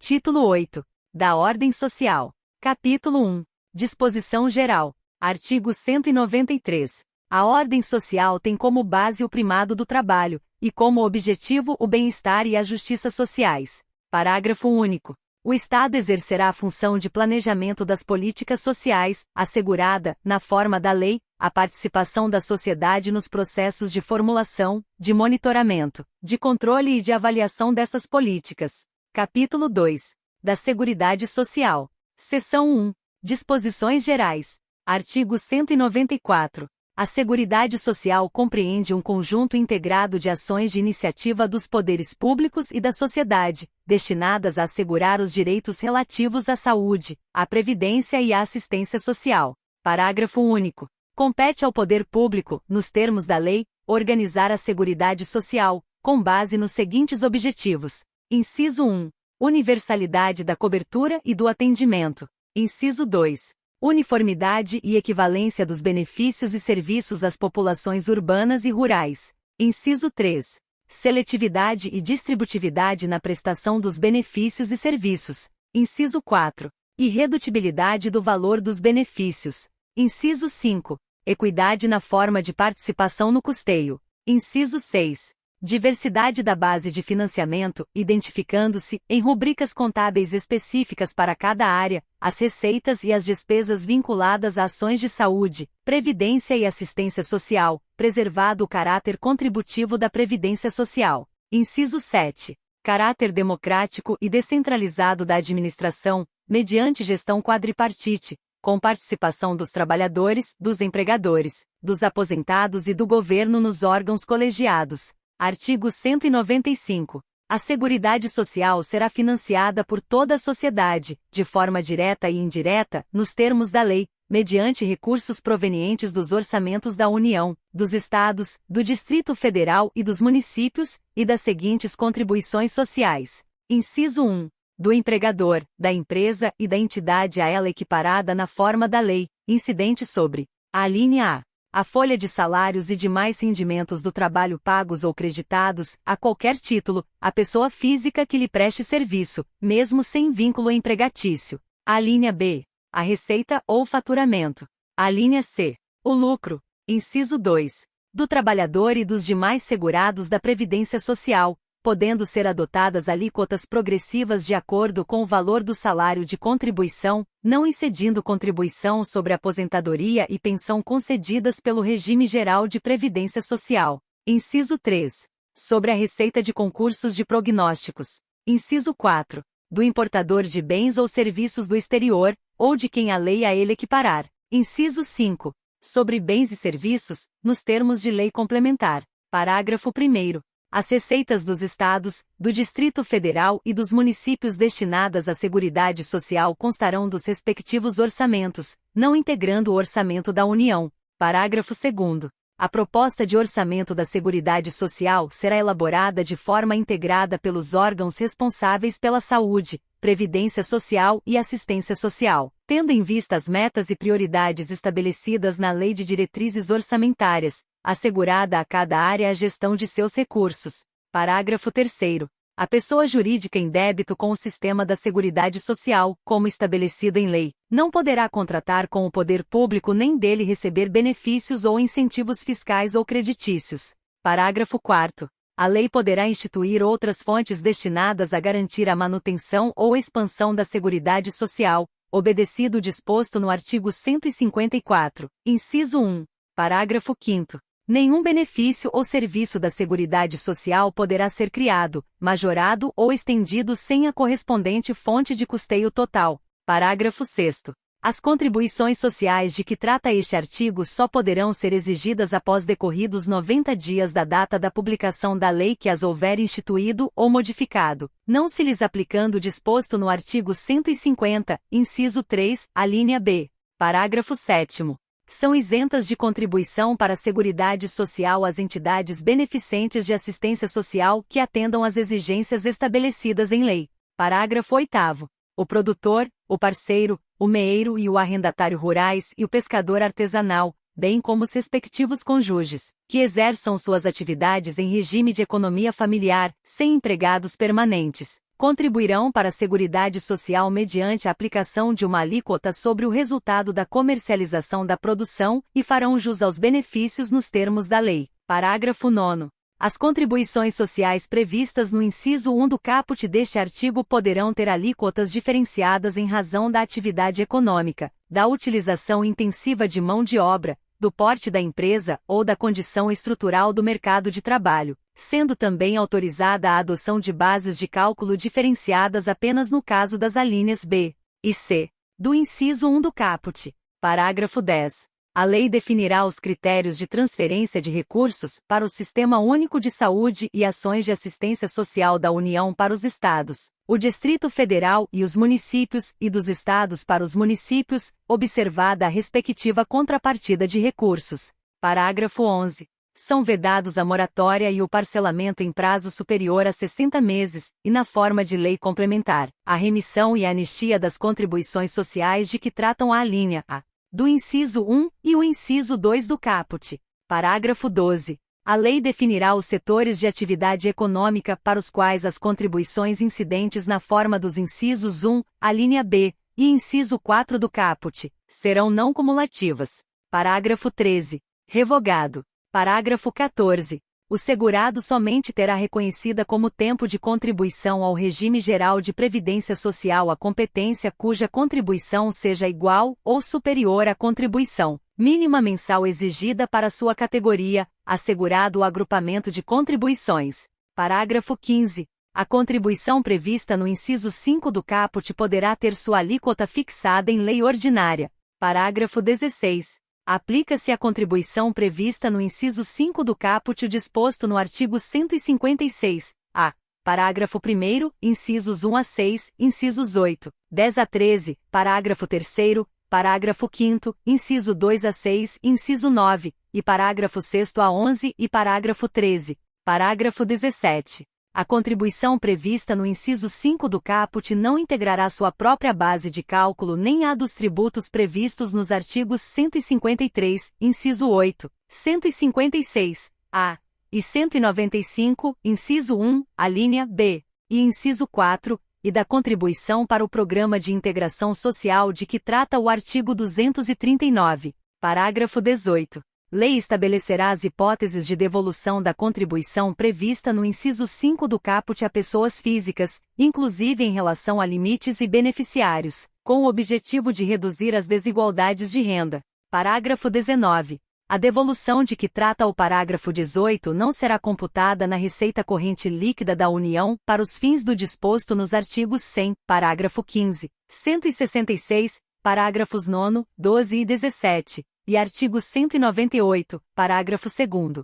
Título 8. Da Ordem Social. Capítulo 1. Disposição Geral. Artigo 193. A ordem social tem como base o primado do trabalho, e como objetivo o bem-estar e a justiça sociais. Parágrafo único. O Estado exercerá a função de planejamento das políticas sociais, assegurada, na forma da lei, a participação da sociedade nos processos de formulação, de monitoramento, de controle e de avaliação dessas políticas. Capítulo 2. Da Seguridade Social. Seção 1. Disposições Gerais. Artigo 194. A Seguridade Social compreende um conjunto integrado de ações de iniciativa dos poderes públicos e da sociedade, destinadas a assegurar os direitos relativos à saúde, à previdência e à assistência social. Parágrafo único. Compete ao poder público, nos termos da lei, organizar a Seguridade Social, com base nos seguintes objetivos. Inciso 1. Universalidade da cobertura e do atendimento. Inciso 2. Uniformidade e equivalência dos benefícios e serviços às populações urbanas e rurais. Inciso 3. Seletividade e distributividade na prestação dos benefícios e serviços. Inciso 4. Irredutibilidade do valor dos benefícios. Inciso 5. Equidade na forma de participação no custeio. Inciso 6. Diversidade da base de financiamento, identificando-se, em rubricas contábeis específicas para cada área, as receitas e as despesas vinculadas a ações de saúde, previdência e assistência social, preservado o caráter contributivo da previdência social. Inciso 7. Caráter democrático e descentralizado da administração, mediante gestão quadripartite, com participação dos trabalhadores, dos empregadores, dos aposentados e do governo nos órgãos colegiados. Artigo 195. A Seguridade Social será financiada por toda a sociedade, de forma direta e indireta, nos termos da lei, mediante recursos provenientes dos orçamentos da União, dos Estados, do Distrito Federal e dos municípios, e das seguintes contribuições sociais. Inciso 1. Do empregador, da empresa e da entidade a ela equiparada na forma da lei, incidente sobre: alínea A. A folha de salários e demais rendimentos do trabalho pagos ou creditados, a qualquer título, à pessoa física que lhe preste serviço, mesmo sem vínculo empregatício. A linha B. A receita ou faturamento. A linha C. O lucro. Inciso 2. Do trabalhador e dos demais segurados da Previdência Social, podendo ser adotadas alíquotas progressivas de acordo com o valor do salário de contribuição, não excedindo contribuição sobre aposentadoria e pensão concedidas pelo Regime Geral de Previdência Social. Inciso 3. Sobre a receita de concursos de prognósticos. Inciso 4. Do importador de bens ou serviços do exterior, ou de quem a lei a ele equiparar. Inciso 5. Sobre bens e serviços, nos termos de lei complementar. Parágrafo 1º. As receitas dos Estados, do Distrito Federal e dos municípios destinadas à Seguridade Social constarão dos respectivos orçamentos, não integrando o orçamento da União. Parágrafo 2º. A proposta de orçamento da Seguridade Social será elaborada de forma integrada pelos órgãos responsáveis pela saúde, previdência social e assistência social, tendo em vista as metas e prioridades estabelecidas na Lei de Diretrizes Orçamentárias, assegurada a cada área a gestão de seus recursos. Parágrafo 3º. A pessoa jurídica em débito com o sistema da Seguridade Social, como estabelecido em lei, não poderá contratar com o poder público nem dele receber benefícios ou incentivos fiscais ou creditícios. Parágrafo 4º. A lei poderá instituir outras fontes destinadas a garantir a manutenção ou expansão da Seguridade Social, obedecido o disposto no artigo 154, inciso 1. Parágrafo 5º. Nenhum benefício ou serviço da Seguridade Social poderá ser criado, majorado ou estendido sem a correspondente fonte de custeio total. Parágrafo 6º. As contribuições sociais de que trata este artigo só poderão ser exigidas após decorridos 90 dias da data da publicação da lei que as houver instituído ou modificado, não se lhes aplicando o disposto no artigo 150, inciso 3, a linha B. Parágrafo 7º. São isentas de contribuição para a Seguridade Social as entidades beneficentes de assistência social que atendam às exigências estabelecidas em lei. Parágrafo 8º. O produtor, o parceiro, o meeiro e o arrendatário rurais e o pescador artesanal, bem como os respectivos cônjuges, que exerçam suas atividades em regime de economia familiar, sem empregados permanentes, contribuirão para a Seguridade Social mediante a aplicação de uma alíquota sobre o resultado da comercialização da produção e farão jus aos benefícios nos termos da lei. Parágrafo 9º. As contribuições sociais previstas no inciso 1 do caput deste artigo poderão ter alíquotas diferenciadas em razão da atividade econômica, da utilização intensiva de mão de obra, do porte da empresa ou da condição estrutural do mercado de trabalho, sendo também autorizada a adoção de bases de cálculo diferenciadas apenas no caso das alíneas B e C do inciso 1 do caput. Parágrafo 10. A lei definirá os critérios de transferência de recursos para o Sistema Único de Saúde e ações de assistência social da União para os Estados, o Distrito Federal e os municípios, e dos Estados para os municípios, observada a respectiva contrapartida de recursos. Parágrafo 11. São vedados a moratória e o parcelamento em prazo superior a 60 meses, e na forma de lei complementar, a remissão e a anistia das contribuições sociais de que tratam a alínea A do inciso 1 e o inciso 2 do caput. Parágrafo 12. A lei definirá os setores de atividade econômica para os quais as contribuições incidentes na forma dos incisos 1, alínea B, e inciso 4 do caput, serão não cumulativas. Parágrafo 13. Revogado. Parágrafo 14. O segurado somente terá reconhecida como tempo de contribuição ao regime geral de previdência social a competência cuja contribuição seja igual ou superior à contribuição mínima mensal exigida para sua categoria, assegurado o agrupamento de contribuições. Parágrafo 15. A contribuição prevista no inciso 5 do caput poderá ter sua alíquota fixada em lei ordinária. Parágrafo 16. Aplica-se a contribuição prevista no inciso 5 do caput disposto no artigo 156, a. Parágrafo 1º, incisos 1 a 6, incisos 8, 10 a 13, parágrafo 3º, parágrafo 5º, inciso 2 a 6, inciso 9, e parágrafo 6º a 11 e parágrafo 13. Parágrafo 17. A contribuição prevista no inciso 5 do caput não integrará sua própria base de cálculo nem a dos tributos previstos nos artigos 153, inciso 8, 156, a, e 195, inciso 1, alínea B, e inciso 4, e da contribuição para o Programa de Integração Social de que trata o artigo 239. Parágrafo 18. Lei estabelecerá as hipóteses de devolução da contribuição prevista no inciso 5 do caput a pessoas físicas, inclusive em relação a limites e beneficiários, com o objetivo de reduzir as desigualdades de renda. Parágrafo 19. A devolução de que trata o parágrafo 18 não será computada na receita corrente líquida da União para os fins do disposto nos artigos 100, parágrafo 15, 166, parágrafos 9, 12 e 17. E artigo 198, parágrafo 2º.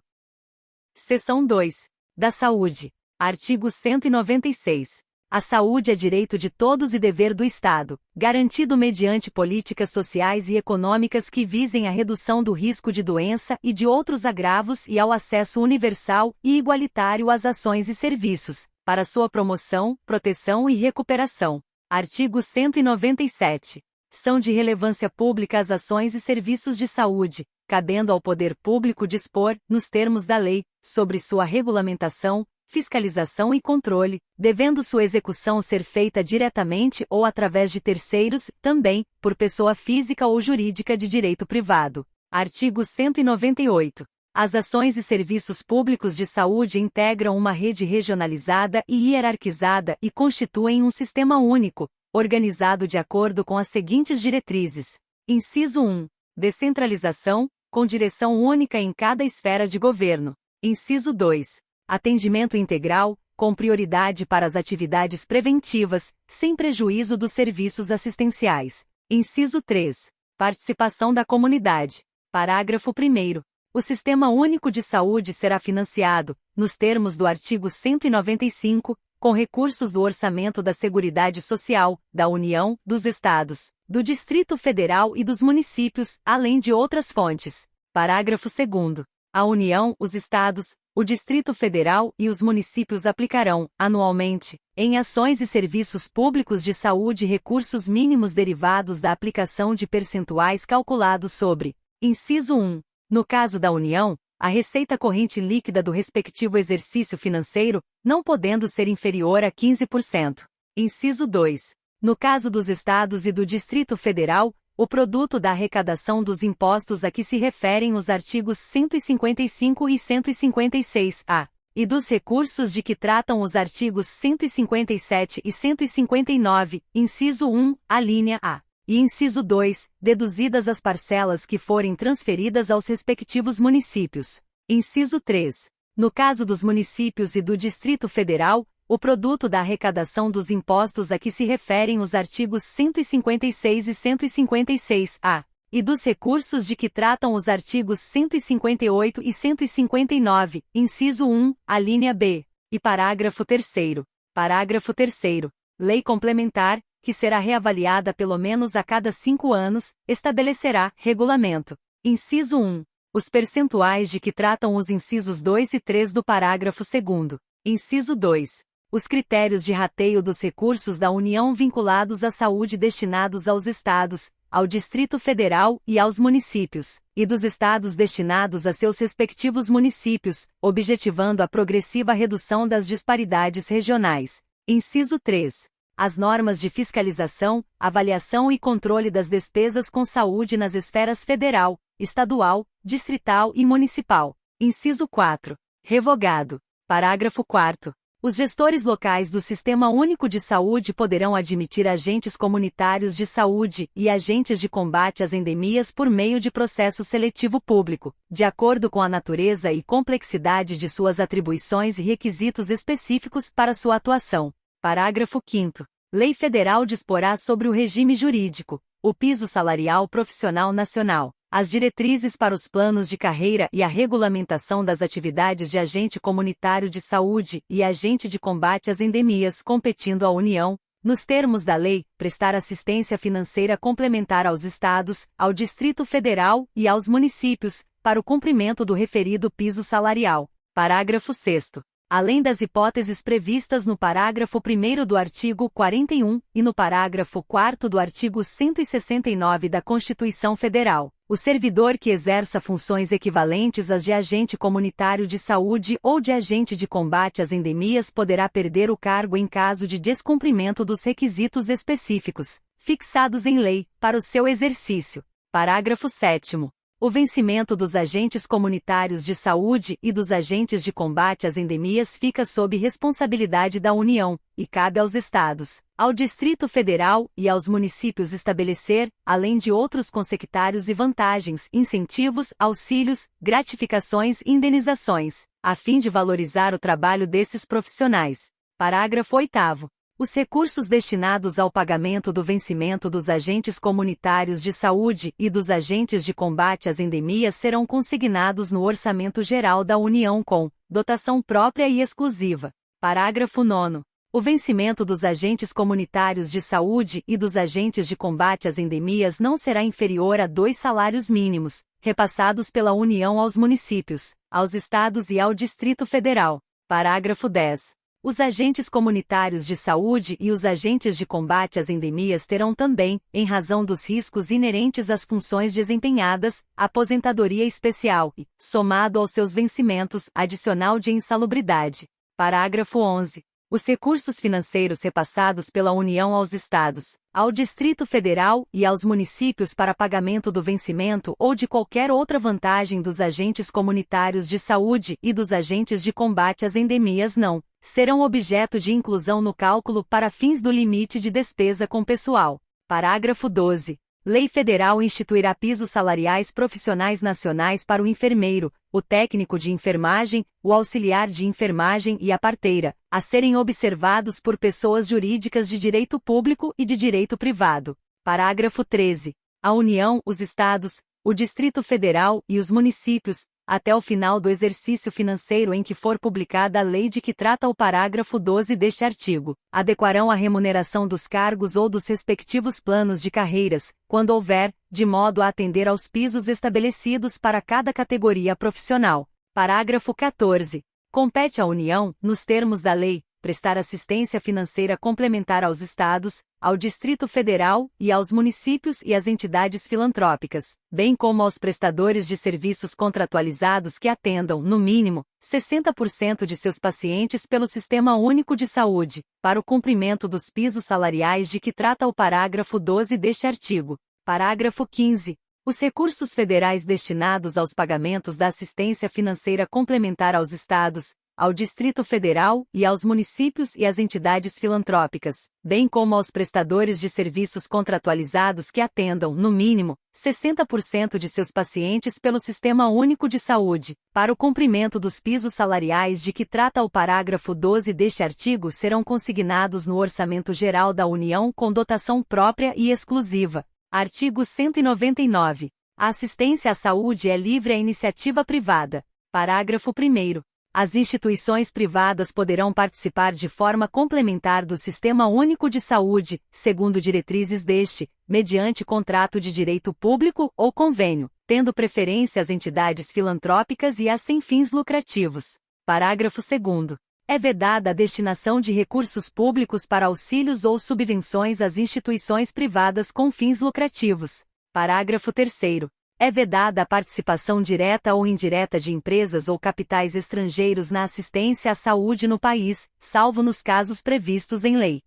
Seção 2. Da Saúde. Artigo 196. A saúde é direito de todos e dever do Estado, garantido mediante políticas sociais e econômicas que visem a redução do risco de doença e de outros agravos e ao acesso universal e igualitário às ações e serviços, para sua promoção, proteção e recuperação. Artigo 197. São de relevância pública as ações e serviços de saúde, cabendo ao poder público dispor, nos termos da lei, sobre sua regulamentação, fiscalização e controle, devendo sua execução ser feita diretamente ou através de terceiros, também, por pessoa física ou jurídica de direito privado. Artigo 198. As ações e serviços públicos de saúde integram uma rede regionalizada e hierarquizada e constituem um sistema único, organizado de acordo com as seguintes diretrizes. Inciso 1. Descentralização, com direção única em cada esfera de governo. Inciso 2. Atendimento integral, com prioridade para as atividades preventivas, sem prejuízo dos serviços assistenciais. Inciso 3. Participação da comunidade. Parágrafo 1º. O Sistema Único de Saúde será financiado, nos termos do artigo 195, com recursos do Orçamento da Seguridade Social, da União, dos Estados, do Distrito Federal e dos municípios, além de outras fontes. Parágrafo 2º. A União, os Estados, o Distrito Federal e os municípios aplicarão, anualmente, em ações e serviços públicos de saúde recursos mínimos derivados da aplicação de percentuais calculados sobre. Inciso 1. No caso da União, a receita corrente líquida do respectivo exercício financeiro, não podendo ser inferior a 15%. Inciso 2. No caso dos Estados e do Distrito Federal, o produto da arrecadação dos impostos a que se referem os artigos 155 e 156-A, e dos recursos de que tratam os artigos 157 e 159, inciso 1, alínea A. E inciso 2, deduzidas as parcelas que forem transferidas aos respectivos municípios. Inciso 3. No caso dos municípios e do Distrito Federal, o produto da arrecadação dos impostos a que se referem os artigos 156 e 156-A, e dos recursos de que tratam os artigos 158 e 159, inciso 1, alínea B. E parágrafo 3º. Parágrafo 3º. Lei complementar, que será reavaliada pelo menos a cada 5 anos, estabelecerá regulamento. Inciso 1. Os percentuais de que tratam os incisos 2 e 3 do parágrafo 2º. Inciso 2. Os critérios de rateio dos recursos da União vinculados à saúde destinados aos Estados, ao Distrito Federal e aos municípios, e dos Estados destinados a seus respectivos municípios, objetivando a progressiva redução das disparidades regionais. Inciso 3. As normas de fiscalização, avaliação e controle das despesas com saúde nas esferas federal, estadual, distrital e municipal. Inciso 4. Revogado. Parágrafo 4º. Os gestores locais do Sistema Único de Saúde poderão admitir agentes comunitários de saúde e agentes de combate às endemias por meio de processo seletivo público, de acordo com a natureza e complexidade de suas atribuições e requisitos específicos para sua atuação. Parágrafo 5º. Lei Federal disporá sobre o regime jurídico, o piso salarial profissional nacional, as diretrizes para os planos de carreira e a regulamentação das atividades de agente comunitário de saúde e agente de combate às endemias competindo à União, nos termos da lei, prestar assistência financeira complementar aos Estados, ao Distrito Federal e aos municípios, para o cumprimento do referido piso salarial. Parágrafo 6º. Além das hipóteses previstas no parágrafo 1º do artigo 41 e no parágrafo 4º do artigo 169 da Constituição Federal, o servidor que exerça funções equivalentes às de agente comunitário de saúde ou de agente de combate às endemias poderá perder o cargo em caso de descumprimento dos requisitos específicos, fixados em lei, para o seu exercício. Parágrafo 7º. O vencimento dos agentes comunitários de saúde e dos agentes de combate às endemias fica sob responsabilidade da União, e cabe aos Estados, ao Distrito Federal e aos municípios estabelecer, além de outros consectários e vantagens, incentivos, auxílios, gratificações e indenizações, a fim de valorizar o trabalho desses profissionais. Parágrafo 8º. Os recursos destinados ao pagamento do vencimento dos agentes comunitários de saúde e dos agentes de combate às endemias serão consignados no Orçamento Geral da União com dotação própria e exclusiva. Parágrafo 9º. O vencimento dos agentes comunitários de saúde e dos agentes de combate às endemias não será inferior a 2 salários mínimos, repassados pela União aos municípios, aos estados e ao Distrito Federal. Parágrafo 10º. Os agentes comunitários de saúde e os agentes de combate às endemias terão também, em razão dos riscos inerentes às funções desempenhadas, aposentadoria especial e, somado aos seus vencimentos, adicional de insalubridade. Parágrafo 11. Os recursos financeiros repassados pela União aos Estados, ao Distrito Federal e aos municípios para pagamento do vencimento ou de qualquer outra vantagem dos agentes comunitários de saúde e dos agentes de combate às endemias não serão objeto de inclusão no cálculo para fins do limite de despesa com pessoal. Parágrafo 12. Lei Federal instituirá pisos salariais profissionais nacionais para o enfermeiro, o técnico de enfermagem, o auxiliar de enfermagem e a parteira, a serem observados por pessoas jurídicas de direito público e de direito privado. Parágrafo 13. A União, os Estados, o Distrito Federal e os municípios, até o final do exercício financeiro em que for publicada a lei de que trata o parágrafo 12 deste artigo, adequarão a remuneração dos cargos ou dos respectivos planos de carreiras, quando houver, de modo a atender aos pisos estabelecidos para cada categoria profissional. Parágrafo 14. Compete à União, nos termos da lei, prestar assistência financeira complementar aos estados, ao Distrito Federal e aos municípios e às entidades filantrópicas, bem como aos prestadores de serviços contratualizados que atendam, no mínimo, 60% de seus pacientes pelo Sistema Único de Saúde, para o cumprimento dos pisos salariais de que trata o parágrafo 12 deste artigo. Parágrafo 15. Os recursos federais destinados aos pagamentos da assistência financeira complementar aos estados, ao Distrito Federal e aos municípios e às entidades filantrópicas, bem como aos prestadores de serviços contratualizados que atendam, no mínimo, 60% de seus pacientes pelo Sistema Único de Saúde, para o cumprimento dos pisos salariais de que trata o parágrafo 12 deste artigo serão consignados no Orçamento Geral da União com dotação própria e exclusiva. Artigo 199. A assistência à saúde é livre à iniciativa privada. Parágrafo 1º. As instituições privadas poderão participar de forma complementar do Sistema Único de Saúde, segundo diretrizes deste, mediante contrato de direito público ou convênio, tendo preferência às entidades filantrópicas e às sem fins lucrativos. Parágrafo 2º. É vedada a destinação de recursos públicos para auxílios ou subvenções às instituições privadas com fins lucrativos. Parágrafo 3º. É vedada a participação direta ou indireta de empresas ou capitais estrangeiros na assistência à saúde no país, salvo nos casos previstos em lei.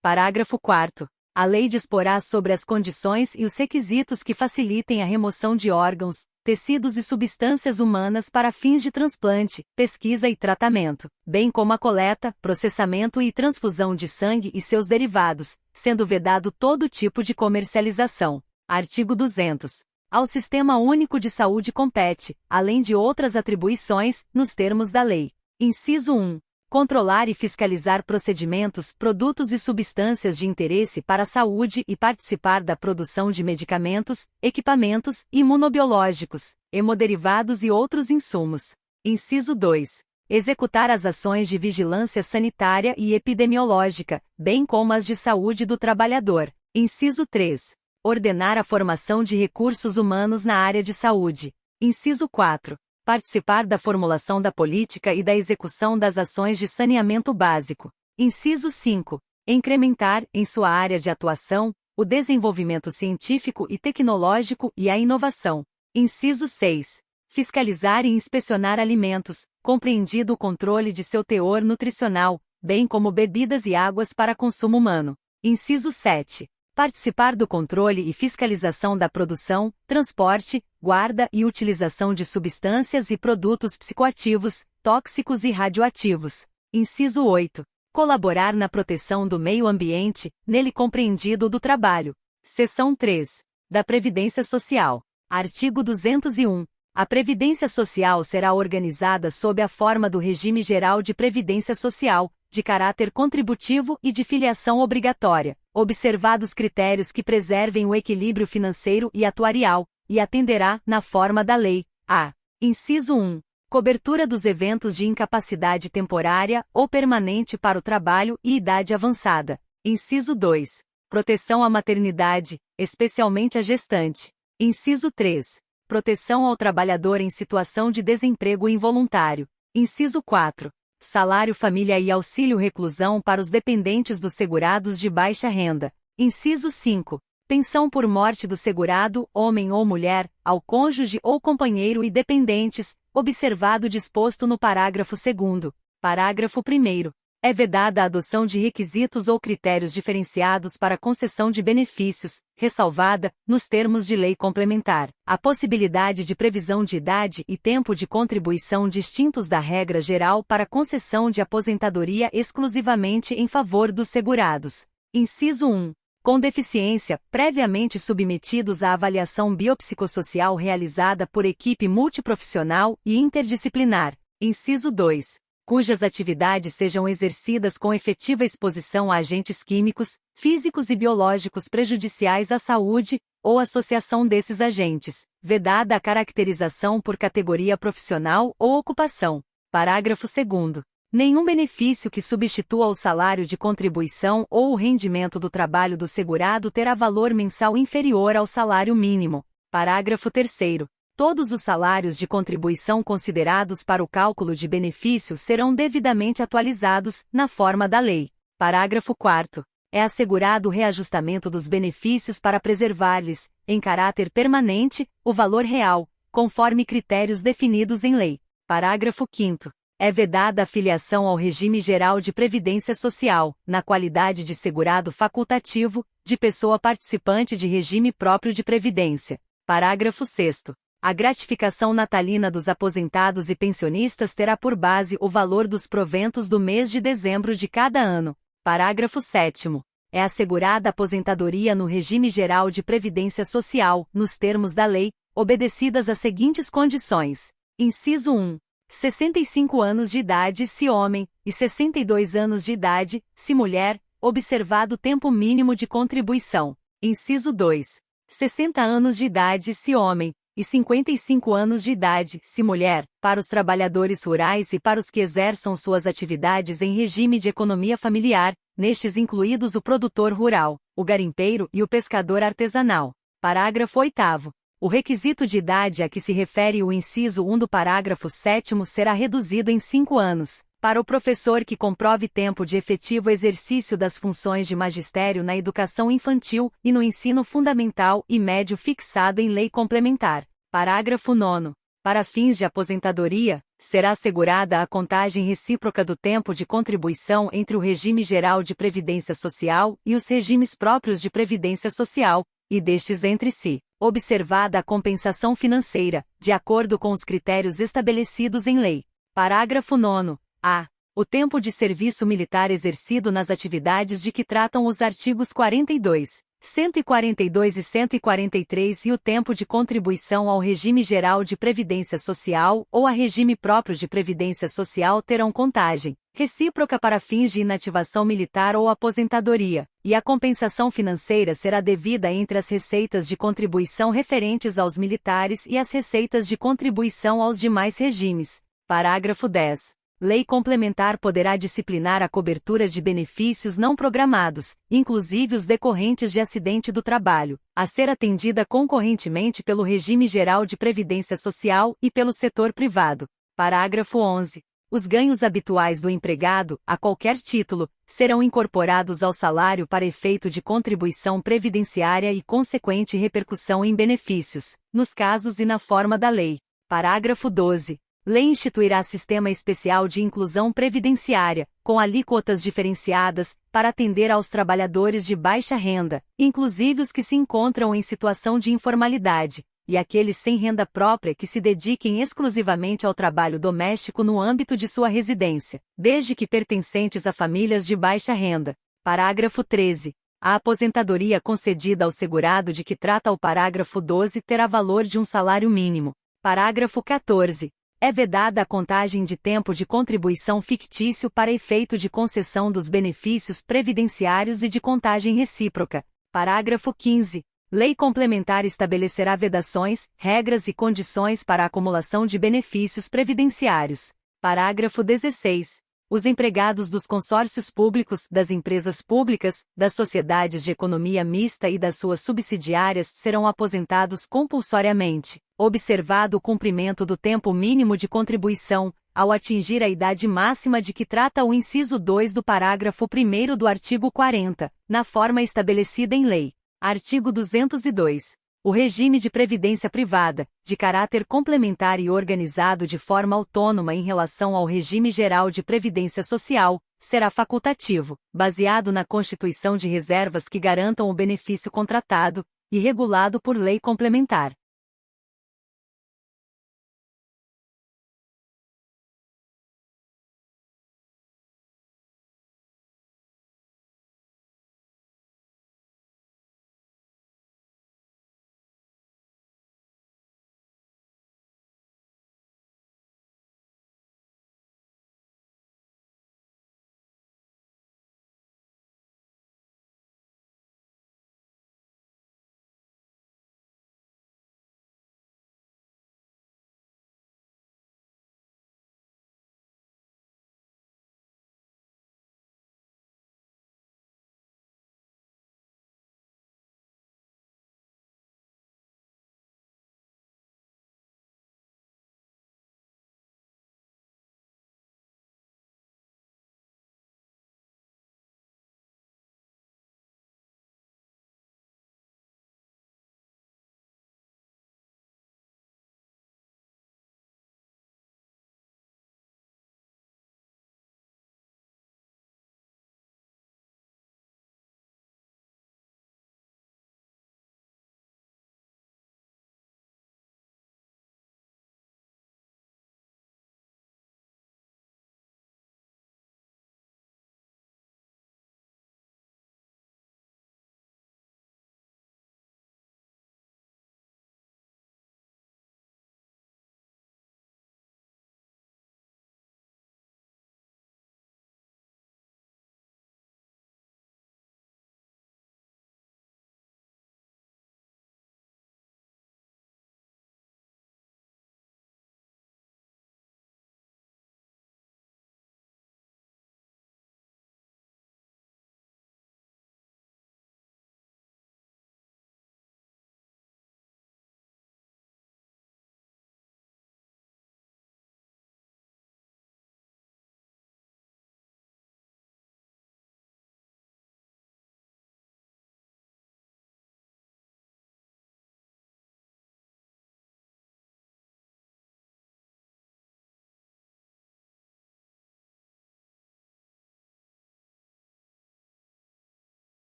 Parágrafo 4º. A lei disporá sobre as condições e os requisitos que facilitem a remoção de órgãos, tecidos e substâncias humanas para fins de transplante, pesquisa e tratamento, bem como a coleta, processamento e transfusão de sangue e seus derivados, sendo vedado todo tipo de comercialização. Artigo 200. Ao Sistema Único de Saúde compete, além de outras atribuições, nos termos da lei. Inciso 1. Controlar e fiscalizar procedimentos, produtos e substâncias de interesse para a saúde e participar da produção de medicamentos, equipamentos, imunobiológicos, hemoderivados e outros insumos. Inciso 2. Executar as ações de vigilância sanitária e epidemiológica, bem como as de saúde do trabalhador. Inciso 3. Ordenar a formação de recursos humanos na área de saúde. Inciso 4. Participar da formulação da política e da execução das ações de saneamento básico. Inciso 5. Incrementar, em sua área de atuação, o desenvolvimento científico e tecnológico e a inovação. Inciso 6. Fiscalizar e inspecionar alimentos, compreendido o controle de seu teor nutricional, bem como bebidas e águas para consumo humano. Inciso 7. Participar do controle e fiscalização da produção, transporte, guarda e utilização de substâncias e produtos psicoativos, tóxicos e radioativos. Inciso 8. Colaborar na proteção do meio ambiente, nele compreendido o do trabalho. Seção 3. Da Previdência Social. Artigo 201. A Previdência Social será organizada sob a forma do Regime Geral de Previdência Social, de caráter contributivo e de filiação obrigatória, observados critérios que preservem o equilíbrio financeiro e atuarial, e atenderá, na forma da lei, a: Inciso 1. Cobertura dos eventos de incapacidade temporária ou permanente para o trabalho e idade avançada. Inciso 2. Proteção à maternidade, especialmente à gestante. Inciso 3. Proteção ao trabalhador em situação de desemprego involuntário. Inciso 4. Salário família e auxílio reclusão para os dependentes dos segurados de baixa renda. Inciso 5. Pensão por morte do segurado, homem ou mulher, ao cônjuge ou companheiro e dependentes, observado o disposto no parágrafo 2º. Parágrafo 1º. É vedada a adoção de requisitos ou critérios diferenciados para concessão de benefícios, ressalvada, nos termos de lei complementar, a possibilidade de previsão de idade e tempo de contribuição distintos da regra geral para concessão de aposentadoria exclusivamente em favor dos segurados. Inciso 1. Com deficiência, previamente submetidos à avaliação biopsicossocial realizada por equipe multiprofissional e interdisciplinar. Inciso 2. Cujas atividades sejam exercidas com efetiva exposição a agentes químicos, físicos e biológicos prejudiciais à saúde, ou associação desses agentes, vedada a caracterização por categoria profissional ou ocupação. Parágrafo 2º. Nenhum benefício que substitua o salário de contribuição ou o rendimento do trabalho do segurado terá valor mensal inferior ao salário mínimo. Parágrafo 3º. Todos os salários de contribuição considerados para o cálculo de benefício serão devidamente atualizados, na forma da lei. Parágrafo 4º. É assegurado o reajustamento dos benefícios para preservar-lhes, em caráter permanente, o valor real, conforme critérios definidos em lei. Parágrafo 5º. É vedada a filiação ao regime geral de previdência social, na qualidade de segurado facultativo, de pessoa participante de regime próprio de previdência. Parágrafo 6º. A gratificação natalina dos aposentados e pensionistas terá por base o valor dos proventos do mês de dezembro de cada ano. Parágrafo 7º. É assegurada a aposentadoria no regime geral de previdência social, nos termos da lei, obedecidas as seguintes condições. Inciso 1. 65 anos de idade se homem, e 62 anos de idade, se mulher, observado tempo mínimo de contribuição. Inciso 2. 60 anos de idade se homem, e 55 anos de idade, se mulher, para os trabalhadores rurais e para os que exerçam suas atividades em regime de economia familiar, nestes incluídos o produtor rural, o garimpeiro e o pescador artesanal. Parágrafo 8º. O requisito de idade a que se refere o inciso 1 do parágrafo 7º será reduzido em 5 anos, para o professor que comprove tempo de efetivo exercício das funções de magistério na educação infantil e no ensino fundamental e médio fixado em lei complementar. Parágrafo 9º. Para fins de aposentadoria, será assegurada a contagem recíproca do tempo de contribuição entre o regime geral de previdência social e os regimes próprios de previdência social, e destes entre si, observada a compensação financeira, de acordo com os critérios estabelecidos em lei. Parágrafo 9º. A. O tempo de serviço militar exercido nas atividades de que tratam os artigos 42, 142 e 143 e o tempo de contribuição ao regime geral de previdência social ou a regime próprio de previdência social terão contagem recíproca para fins de inativação militar ou aposentadoria, e a compensação financeira será devida entre as receitas de contribuição referentes aos militares e as receitas de contribuição aos demais regimes. Parágrafo 10. Lei complementar poderá disciplinar a cobertura de benefícios não programados, inclusive os decorrentes de acidente do trabalho, a ser atendida concorrentemente pelo regime geral de previdência social e pelo setor privado. Parágrafo 11. Os ganhos habituais do empregado, a qualquer título, serão incorporados ao salário para efeito de contribuição previdenciária e consequente repercussão em benefícios, nos casos e na forma da lei. Parágrafo 12. Lei instituirá sistema especial de inclusão previdenciária, com alíquotas diferenciadas, para atender aos trabalhadores de baixa renda, inclusive os que se encontram em situação de informalidade, e aqueles sem renda própria que se dediquem exclusivamente ao trabalho doméstico no âmbito de sua residência, desde que pertencentes a famílias de baixa renda. Parágrafo 13. A aposentadoria concedida ao segurado de que trata o parágrafo 12 terá valor de um salário mínimo. Parágrafo 14. É vedada a contagem de tempo de contribuição fictício para efeito de concessão dos benefícios previdenciários e de contagem recíproca. Parágrafo 15. Lei complementar estabelecerá vedações, regras e condições para a acumulação de benefícios previdenciários. Parágrafo 16. Os empregados dos consórcios públicos, das empresas públicas, das sociedades de economia mista e das suas subsidiárias serão aposentados compulsoriamente, observado o cumprimento do tempo mínimo de contribuição, ao atingir a idade máxima de que trata o inciso 2 do parágrafo 1º do artigo 40, na forma estabelecida em lei. Artigo 202. O regime de previdência privada, de caráter complementar e organizado de forma autônoma em relação ao regime geral de previdência social, será facultativo, baseado na constituição de reservas que garantam o benefício contratado, e regulado por lei complementar.